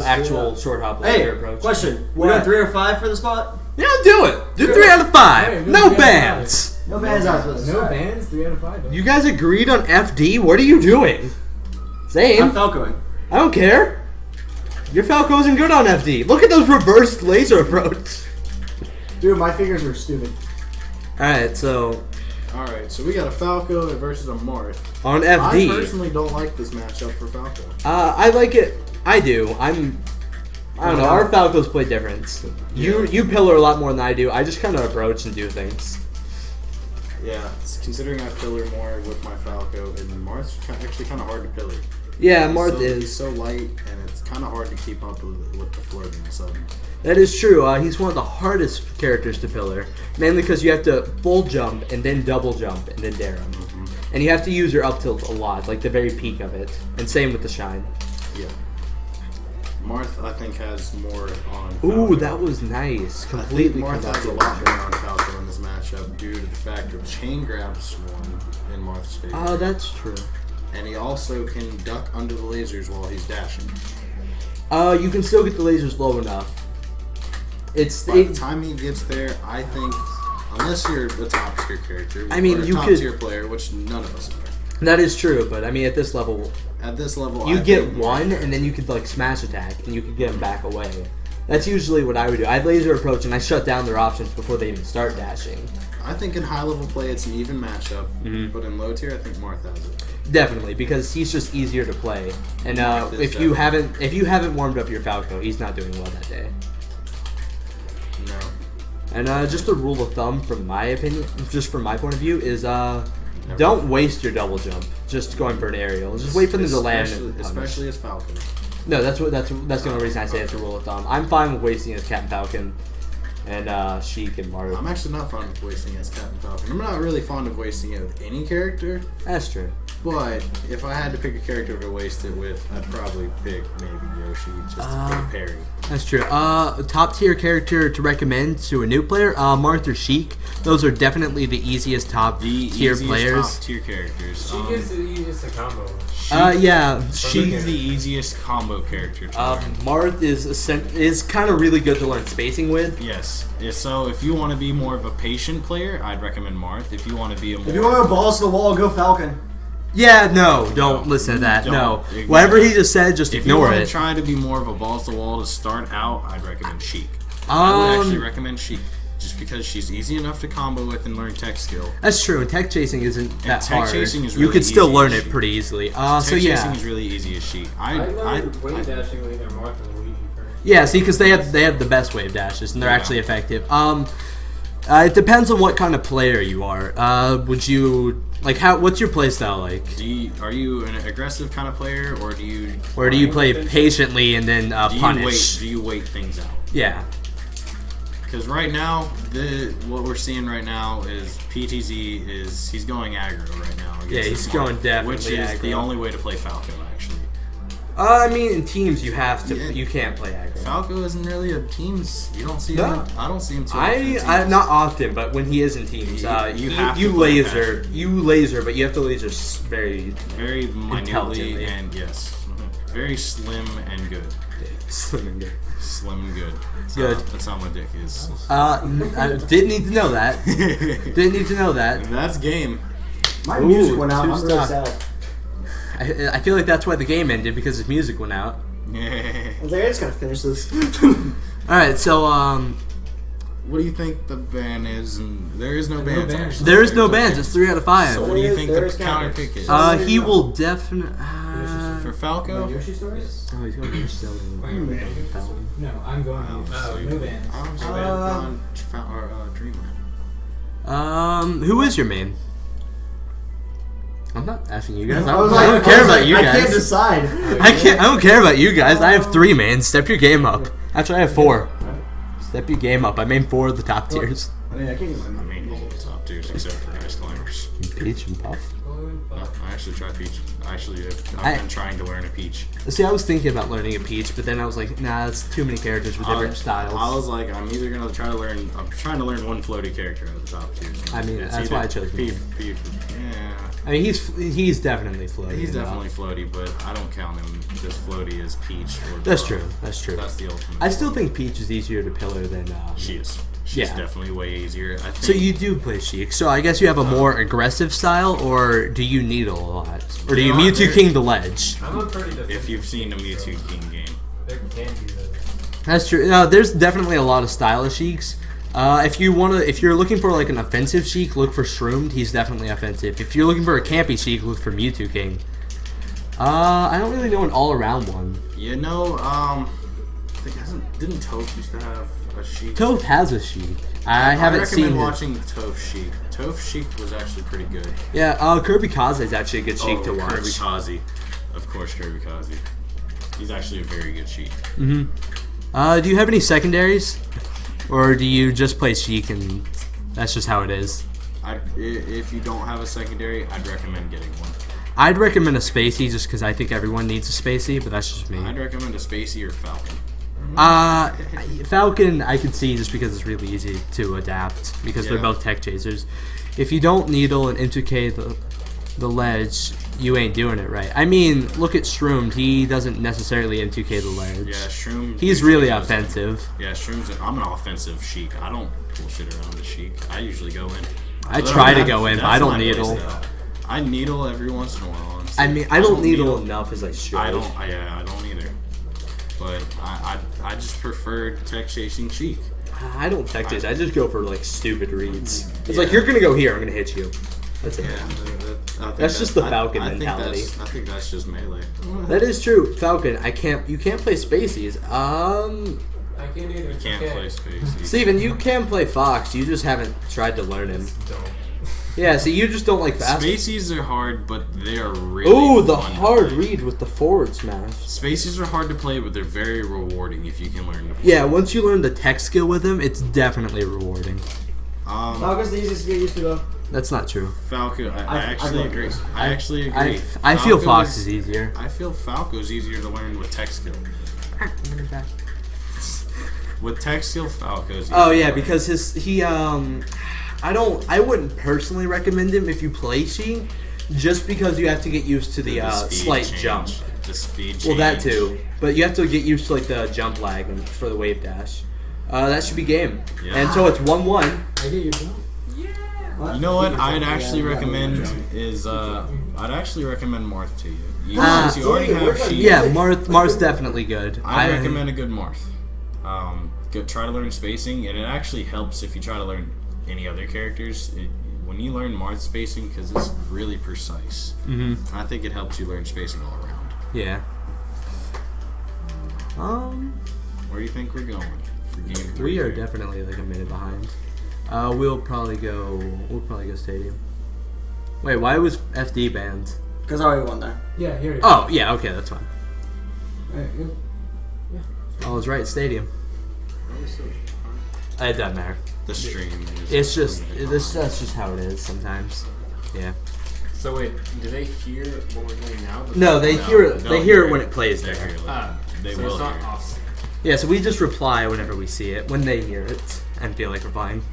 actual short hop laser approach. Question. We're doing 3 or 5 for the spot? Yeah, do it. Do 3 out of 5. No bans. No bans out of No bans, 3 out of 5. You guys agreed on FD? What are you doing? Zane? I'm Falcoing. I don't care. Your Falco isn't good on FD. Look at those reversed laser approach. Dude, my fingers are stupid. Alright, so... Alright, so we got a Falco versus a Marth. On FD. I personally don't like this matchup for Falco. I like it. I do. I don't know. Our Falcos play different. You pillar a lot more than I do. I just kind of approach and do things. Yeah, considering I pillar more with my Falco, and Marth's actually kind of hard to pillar. Yeah, Marth is. He's so light, and it's kind of hard to keep up with the floating and sudden. That is true. He's one of the hardest characters to pillar. Mainly because you have to full jump, and then double jump, and then dare him. And you have to use your up tilt a lot, like the very peak of it. And same with the shine. Yeah. Marth, I think, has more on Falco. Ooh, that was nice. Completely Marth has a lot more on Falco in this matchup due to the fact of chain grabs one in Marth's favor. Oh, that's true. And he also can duck under the lasers while he's dashing. You can still get the lasers low enough. By the time he gets there, I think, unless you're a top tier character, I mean, or a top tier player, which none of us are. That is true, but I mean, at this level, you get one, and then you could like smash attack, and you could get them back away. That's usually what I would do. I'd laser approach, and I shut down their options before they even start dashing. I think in high level play, it's an even matchup, but in low tier, I think Marth has it. Definitely, because he's just easier to play, and if you haven't warmed up your Falco, he's not doing well that day. No. And just a rule of thumb, from my opinion, just from my point of view, is don't waste your double jump just going for an aerial. Just wait for them to land. Especially as Falcon. No, that's the only reason I say it's a rule of thumb. I'm fine with wasting as Captain Falcon and Sheik and Mario. I'm actually not fond of wasting it as Captain Falcon. I'm not really fond of wasting it with any character. That's true. But if I had to pick a character to waste it with, I'd probably pick maybe Yoshi just to pick parry. That's true. A top tier character to recommend to a new player, Marth or Sheik. Those are definitely the easiest top tier players. Top tier characters. Sheik is the easiest to combo. Yeah, Sheik's the easiest combo character to learn. Marth is kind of really good to learn spacing with. Yes. So if you want to be more of a patient player, I'd recommend Marth. If you want to be a more... If you want to balls to the wall, go Falcon. Yeah, don't listen to that. No. Whatever he just said, just ignore it. If you want to try to be more of a balls to the wall to start out, I'd recommend Sheik. I would actually recommend Sheik. Just because she's easy enough to combo with and learn tech skill. That's true, and tech chasing isn't that hard. Tech chasing is really you could still learn it pretty easily. Tech chasing is really easy as Sheik. I learned wave dashing with either Marth or Luigi first. Yeah, see, because they have the best wave dashes, and they're actually effective. It depends on what kind of player you are. Would you... Like, what's your playstyle like? Are you an aggressive kind of player, or do you... Or do you play patiently and then punish? Do you wait things out? Yeah. Because right now, what we're seeing right now is PTZ he's going aggro right now. Yeah, he's going definitely which is aggro. The only way to play Falco, actually. I mean, in teams you have to. Yeah. You can't play aggro. Falco isn't really a teams. You don't see him. I don't see him too often. I not often, but when he is in teams, you laser, but you have to laser very minutely and very slim and good. Slim and good. Slim and good. Good. That's how my dick is. I didn't need to know that. Didn't need to know that. And that's game. My music went out. I'm really sad. I feel like that's why the game ended, because his music went out. I was like, I just gotta finish this. Alright, so what do you think the ban is? And there is no bans. Actually. There is no bans. It's 3 out of 5. So what do you think the counter pick is? He will definitely. For Falco? Yoshi stories? Oh, he's going to Yoshi. No, I'm going no bans. I'm going Dreamland. Who is your main? I'm not asking you guys. I don't care about you guys. I can't decide. I don't care about you guys. I have 3 mains. Step your game up. Actually, I have 4. Step your game up. I main 4 of the top tiers. I mean, I can't. I main all the top tiers except for Ice Climbers. Peach and Puff. I actually tried Peach. I've been trying to learn a Peach. See, I was thinking about learning a Peach, but then I was like, nah, that's too many characters with different styles. I was like, I'm trying to learn one floaty character out of the top tiers. I mean, that's why I chose Peach. Yeah. I mean, he's definitely floaty. He's definitely floaty, but I don't count him as floaty as Peach or That's Buff. true. That's true. That's the ultimate. I still think Peach is easier to pillar than. She is. She's definitely way easier. I think. So you do play Sheik. So I guess you have a more aggressive style, or do you needle a lot? Or do you Mewtwo King the ledge? I'm a pretty defensive. If you've seen a Mewtwo King game. There can be those. That's true. No, there's definitely a lot of stylish Sheiks. If you're looking for like an offensive Sheik, look for Shroomed. He's definitely offensive. If you're looking for a campy Sheik, look for Mewtwo King. I don't really know an all-around one. You know, didn't Toph used to have a Sheik? Toph has a Sheik. I haven't seen I recommend watching Toph Sheik. Toph Sheik was actually pretty good. Yeah, Kirby Kaze is actually a good Sheik to watch. Kirby Kaze. Of course, Kirby Kaze. He's actually a very good Sheik. Mm-hmm. Do you have any secondaries? Or do you just play Sheik and that's just how it is? If you don't have a secondary, I'd recommend getting one. I'd recommend a Spacey just because I think everyone needs a Spacey, but that's just me. I'd recommend a Spacey or Falcon. Falcon I could see just because it's really easy to adapt because they're both tech chasers. If you don't needle and M2K the ledge, you ain't doing it right. I mean, look at Shroomed. He doesn't necessarily M2K the ledge. Yeah, Shroomed. He's really offensive. Yeah, Shroom's. I'm an offensive Sheik. I don't bullshit around the Sheik. I usually go in. I try to go in, but I don't needle. I needle every once in a while. Honestly. I mean, I don't needle enough as I should. I don't either. But I just prefer tech chasing Sheik. I don't tech chase. I just go for like stupid reads. It's like you're gonna go here. I'm gonna hit you. That's it. Yeah, that's just the Falcon mentality. I think that's just melee. That is true. Falcon. You can't play Spaceys. I can't either. You can't play Spaceys. Steven, you can play Fox. You just haven't tried to learn him. Yeah, so you just don't like fast. Spaceys are hard, but they are really the fun hard read with the forward smash. Spaceys are hard to play, but they're very rewarding if you can learn to play. Yeah, once you learn the tech skill with them, it's definitely rewarding. Falco's the easiest to get used to, though. That's not true. Falco, I actually agree. I actually agree. I feel Fox is easier. I feel Falco's easier to learn with tech skill. With tech skill, Falco's easier. Oh yeah, because I wouldn't personally recommend him if you play Sheik, just because you have to get used to the slight jump. The speed change. Well, that too, but you have to get used to like the jump lag for the wave dash. That should be game. Yeah. And so it's 1-1. I get your jump. You know what I'd actually recommend is I'd actually recommend Marth to you. Since you already have Sheik. Yeah, Marth's definitely good. I recommend a good Marth. Try to learn spacing, and it actually helps if you try to learn any other characters. When you learn Marth spacing, because it's really precise, I think it helps you learn spacing all around. Yeah. Where do you think we're going for game 3? We are definitely like a minute behind. We'll probably go Stadium. Wait, why was FD banned? Because I already won there. Yeah, here it is. Oh, yeah, okay, that's fine. Alright, good. Yeah. I was right, Stadium. It doesn't matter. The stream. That's just how it is sometimes. Yeah. So wait, do they hear what we're doing now? No, they hear it when it plays there. They so will it's not hear it. off. Yeah, so we just reply whenever we see it, when they hear it, and feel like replying.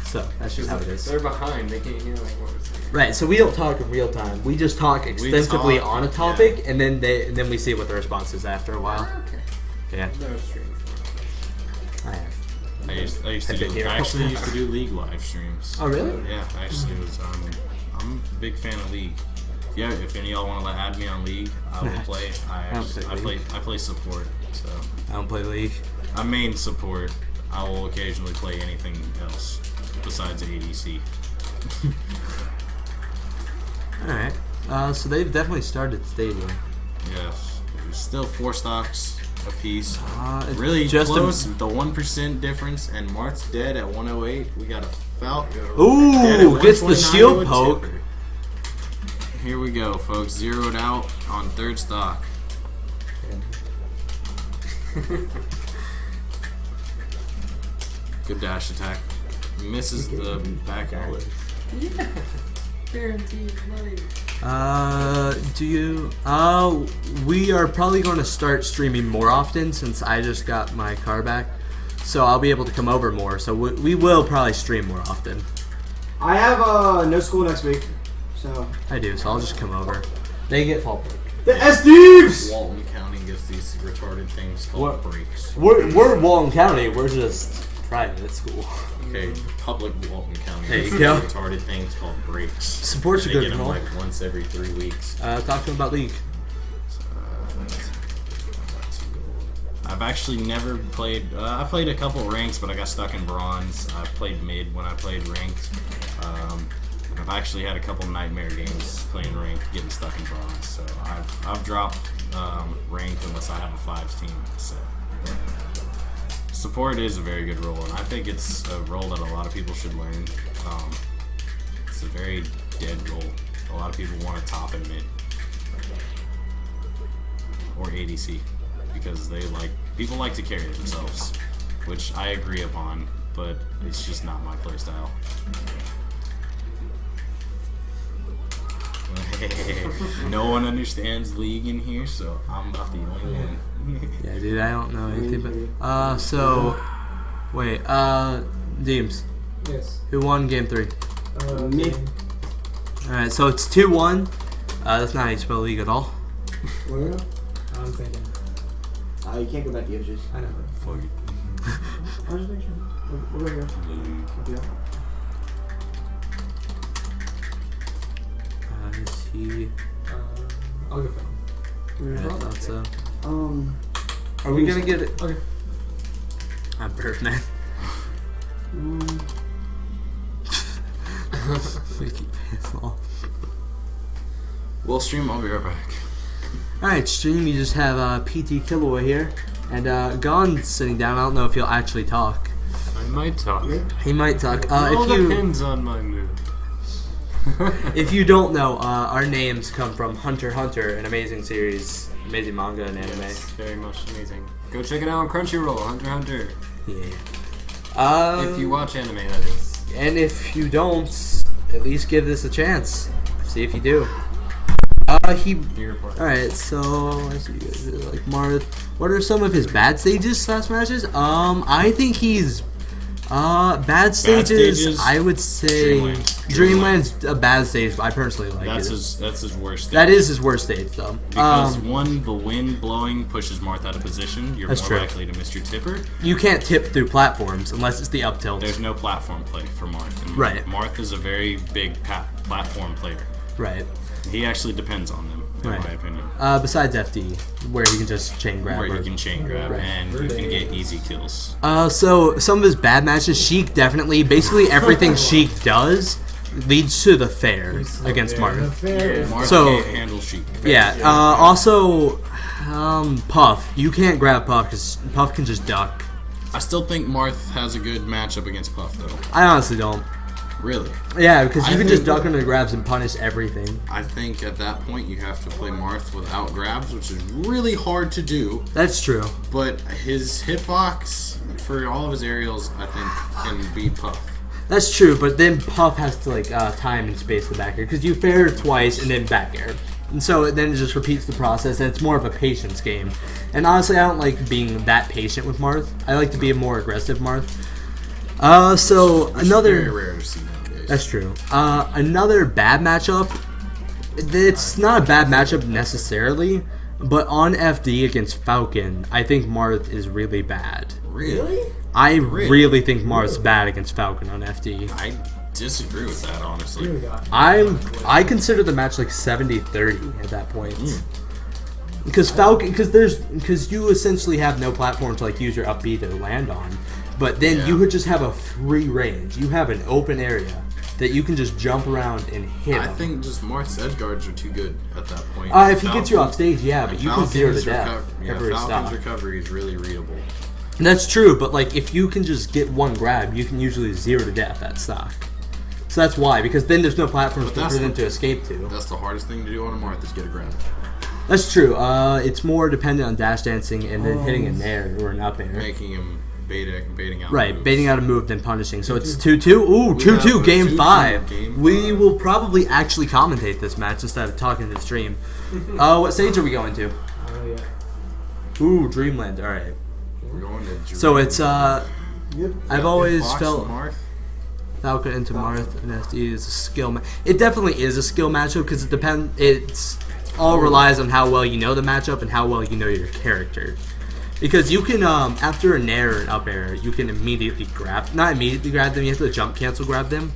So, that's just how it is. They're behind, they can't hear like what we're saying. Right, so we don't talk in real time. We just talk extensively on a topic, and then we see what the response is after a while. Okay. Yeah. No stream. I have. I used to do League live streams. Oh, really? Yeah, I actually was. I'm a big fan of League. Yeah, if any of y'all want to add me on League, I will play. I play support. So I don't play League. I main support. I will occasionally play anything else besides ADC. Alright. So they've definitely started Stadium. Yes. Still 4 stocks a piece. It's Really just close. The 1% difference, and Marth's dead at 108. We got a Falco. Ooh, gets the shield poke. Tipper. Here we go, folks. Zeroed out on 3rd stock. Good dash attack. Misses the back air. Yeah. Guaranteed money. We are probably going to start streaming more often since I just got my car back. So I'll be able to come over more. So we will probably stream more often. I have no school next week. So. I do, so I'll just come over. They get fall break. The SDeems! Walton County gets these retarded things called breaks. We're Walton County. We're just private school. Okay, public Walton County. There you gets go. Retarded things called breaks. Support's a They good get them one. like once every 3 weeks. Talk to him about League. I've actually never played. I played a couple ranks, but I got stuck in bronze. I played mid when I played ranked. And I've actually had a couple nightmare games playing ranked, getting stuck in bronze. So I've dropped ranked unless I have a 5s team. So support is a very good role, and I think it's a role that a lot of people should learn. It's a very dead role. A lot of people want to top and mid or ADC. Because people like to carry themselves, which I agree upon, but it's just not my playstyle. No one understands League in here, so I'm not the only one. Yeah, dude, I don't know anything but so wait, Deems. Yes. Who won game 3? Me. Alright, so it's 2-1. That's not how you spell League at all. Where? I'm thinking. You can't go back to Edges. I know. Fuck it. I'll just make sure. We're right here. Okay. Is he? I'll go film. I thought so. Are Are we gonna get it? Okay. I'm Birdman. We keep paying off. Well, stream, I'll be right back. Alright, stream, you just have PT Killaway here. And Gon's sitting down. I don't know if he'll actually talk. I might talk. He might talk. It all If you depends on my mood. if you don't know, our names come from Hunter x Hunter, an amazing series, amazing manga and anime. Yes, very much amazing. Go check it out on Crunchyroll, Hunter x Hunter. Yeah. If you watch anime, that is. And if you don't, at least give this a chance. See if you do. Alright, so let's see, you guys really like Marth. What are some of his bad stages / matches? I think he's bad stages. I would say Dreamland's a bad stage, but I personally like That's it. his worst stage. That is his worst stage, though. Because the wind blowing pushes Marth out of position. You're more likely to miss your tipper. You can't tip through platforms unless it's the up tilt. There's no platform play for Marth. And Right. Marth is a very big platform player. Right. He actually depends on them, in my opinion. Besides FD, where he can just chain grab. Where you can chain grab and you can get easy kills. So some of his bad matches, Sheik definitely, basically everything Sheik does leads to the fair against Marth. Marth So- can't handle Sheik. Yeah. Also, Puff. You can't grab Puff because Puff can just duck. I still think Marth has a good matchup against Puff, though. I honestly don't. Really? Yeah, because you I can just think- duck under grabs and punish everything. I think at that point you have to play Marth without grabs, which is really hard to do. That's true. But his hitbox for all of his aerials, I think, can beat Puff. That's true, but then Puff has to like time and space the back air because you fair twice and then back air, and so then it just repeats the process, and it's more of a patience game. And honestly, I don't like being that patient with Marth. I like to be a more aggressive Marth. So another. Very rare to see nowadays. That's true. Another bad matchup. It's not a bad matchup necessarily, but on FD against Falcon, I think Marth is really bad. Really? I really think Marth's bad against Falcon on FD. I disagree with that, honestly. I consider the match like 70-30 at that point. Because Falcon, because you essentially have no platform to like use your up B to land on, but then you would just have a free range. You have an open area that you can just jump around and hit. I think just Marth's edge guards are too good at that point. If he gets you off stage, yeah, but you can zero to death every Falcon's stop. recovery is really readable. That's true, but like if you can just get one grab, you can usually zero to death that stock. So that's why, because then there's no platforms for them to escape to. That's the hardest thing to do on a Marth is get a grab. That's true. It's more dependent on dash dancing and then hitting a nair or an up air. Making him baiting out. Right, moves. baiting out a move then punishing. So it's 2-2. Ooh, 2-2, game 5. We will probably actually commentate this match instead of talking to the stream. What stage are we going to? Ooh, Dreamland. All right. We're going to Dreamland. So it's I've always Fox felt. and Marth. Falco into Marth and SD is a skill. It definitely is a skill matchup because it depends. It's all relies on how well you know the matchup and how well you know your character. Because you can, after a nair or an up air, you can immediately grab. Not immediately grab them. You have to jump cancel grab them,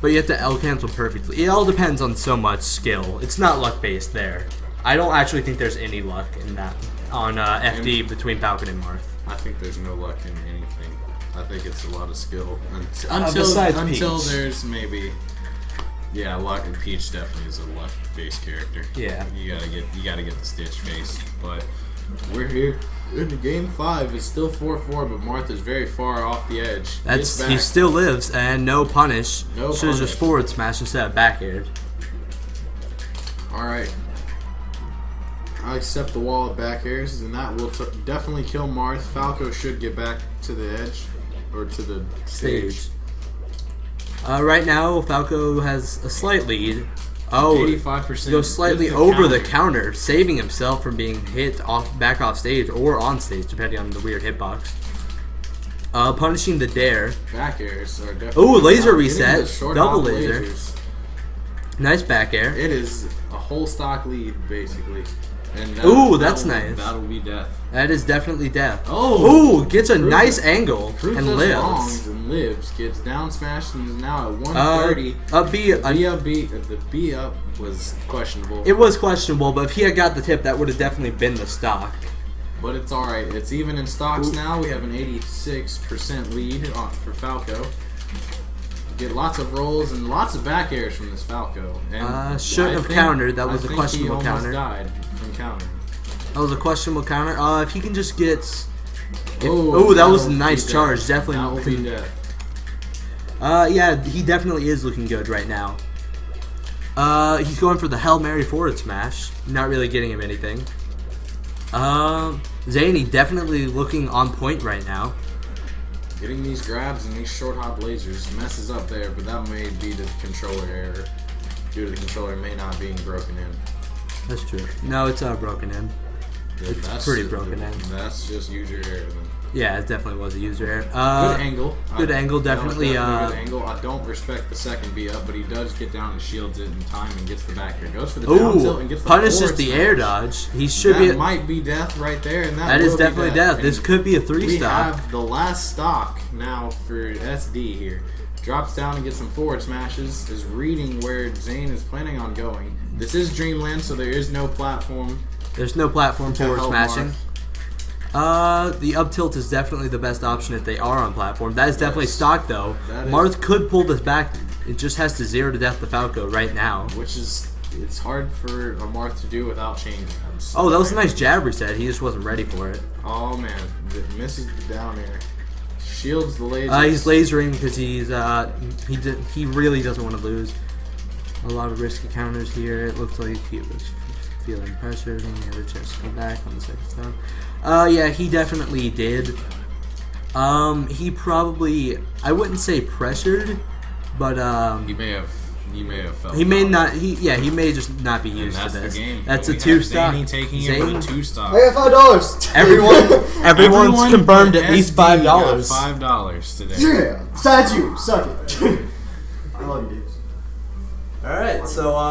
but you have to L cancel perfectly. It all depends on so much skill. It's not luck based there. I don't actually think there's any luck in that on FD between Falcon and Marth. I think there's no luck in anything. I think it's a lot of skill until there's maybe. Yeah, luck and Peach definitely is a luck-based character. Yeah, you gotta get the Stitch face. But we're here in the game 5. It's still 4-4, but Marth is very far off the edge. He still lives and no punish. No Should have just forward smash instead of back aired. All right. I accept the wall of back airs, and that will definitely kill Marth. Falco should get back to the edge or to the stage. Right now, Falco has a slight lead. Oh, 85%. Goes slightly over the counter, saving himself from being hit back off stage or on stage, depending on the weird hitbox. Punishing the dare. Back airs are definitely. Ooh, laser reset. Double laser. Lasers. Nice back air. It is a whole stock lead, basically. And ooh, that's nice. That'll be death. That is definitely death. Oh! Ooh, gets a nice angle and lives. Gets down smashed and is now at 130. The B up was questionable. It was questionable, but if he had got the tip, that would have definitely been the stock. But it's alright. It's even in stocks now. We have an 86% lead for Falco. Get lots of rolls and lots of back airs from this Falco. And shouldn't have countered. That was a questionable counter. He almost died from countering. That was a questionable counter. If he can just get... Oh, that was a nice charge. Definitely. That will be death. Yeah, he definitely is looking good right now. He's going for the Hail Mary forward smash. Not really getting him anything. Zaney definitely looking on point right now. Getting these grabs and these short hop lasers messes up there, but that may be the controller error. Due to the controller may not being broken in. That's true. No, it's broken in. It's pretty broken in. That's just user error then. Yeah, it definitely was a user error. Good angle. Good angle, definitely. Good angle. I don't respect the second B up, but he does get down and shields it in time and gets the back air. Goes for the down tilt and gets the punishes the air dodge. He should that might be death right there, and that is definitely death. This could be a 3-stock. We have the last stock now for SD here. Drops down and gets some forward smashes. Is reading where Zane is planning on going. This is Dreamland, so there is no platform. There's no platform forward smashing. The up tilt is definitely the best option if they are on platform. That is definitely stock though. Marth could pull this back. It just has to 0 to death the Falco right now. Which is, it's hard for a Marth to do without chain grabs. Oh, that was a nice jab reset. He just wasn't ready for it. Oh man, it misses the down air. Shields the laser. He's lasering because he really doesn't want to lose. A lot of risky counters here. It looks like he was feeling pressure and he had a chance to come back on the second stop. Yeah, he definitely did. He probably, I wouldn't say pressured, but he may have felt. He may not. He may just not be used to this. The game. That's a 2-stock. Zaney taking it with a 2-stock. I got $5. Everyone's confirmed at least $5. $5 today. Yeah, besides you, suck it. I love you, dudes. All right, so.